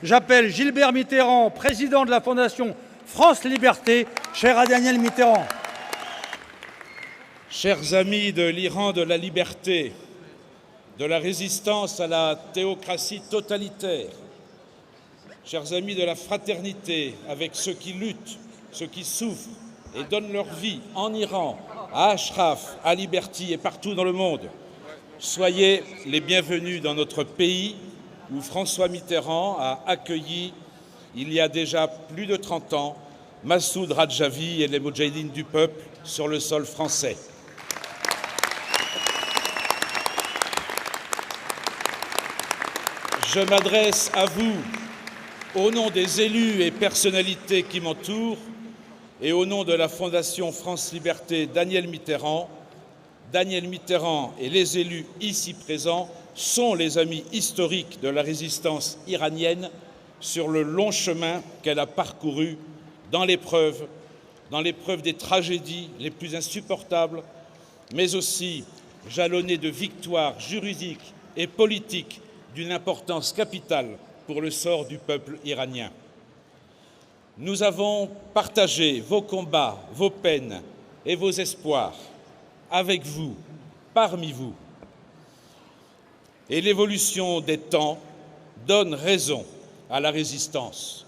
j'appelle Gilbert Mitterrand, président de la Fondation France Liberté, cher à Daniel Mitterrand. Chers amis de l'Iran de la liberté, de la résistance à la théocratie totalitaire, chers amis de la fraternité avec ceux qui luttent, ceux qui souffrent et donnent leur vie en Iran, à Ashraf, à Liberty et partout dans le monde, soyez les bienvenus dans notre pays où François Mitterrand a accueilli, il y a déjà plus de 30 ans, Massoud Radjavi et les Moudjahidines du peuple sur le sol français. Je m'adresse à vous au nom des élus et personnalités qui m'entourent et au nom de la Fondation France Liberté Daniel Mitterrand. Daniel Mitterrand et les élus ici présents sont les amis historiques de la résistance iranienne sur le long chemin qu'elle a parcouru dans l'épreuve des tragédies les plus insupportables, mais aussi jalonnées de victoires juridiques et politiques d'une importance capitale pour le sort du peuple iranien. Nous avons partagé vos combats, vos peines et vos espoirs avec vous, parmi vous. Et l'évolution des temps donne raison à la résistance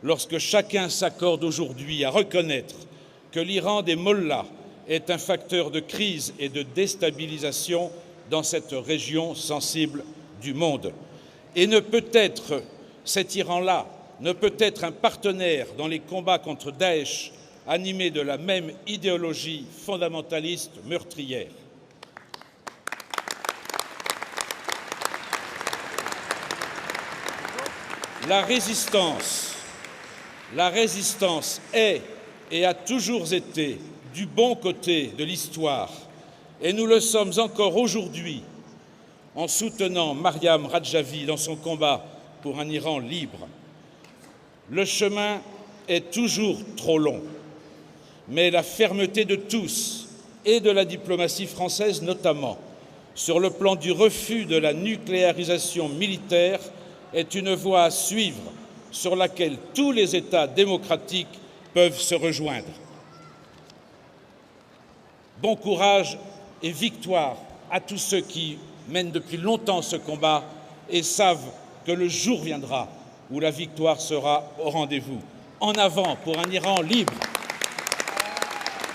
lorsque chacun s'accorde aujourd'hui à reconnaître que l'Iran des mollahs est un facteur de crise et de déstabilisation dans cette région sensible du monde. Et cet Iran-là ne peut être un partenaire dans les combats contre Daesh, animé de la même idéologie fondamentaliste meurtrière. La résistance est et a toujours été du bon côté de l'histoire, et nous le sommes encore aujourd'hui en soutenant Mariam Radjavi dans son combat pour un Iran libre. Le chemin est toujours trop long, mais la fermeté de tous, et de la diplomatie française notamment, sur le plan du refus de la nucléarisation militaire, est une voie à suivre sur laquelle tous les États démocratiques peuvent se rejoindre. Bon courage et victoire à tous ceux qui mènent depuis longtemps ce combat et savent que le jour viendra où la victoire sera au rendez-vous. En avant pour un Iran libre,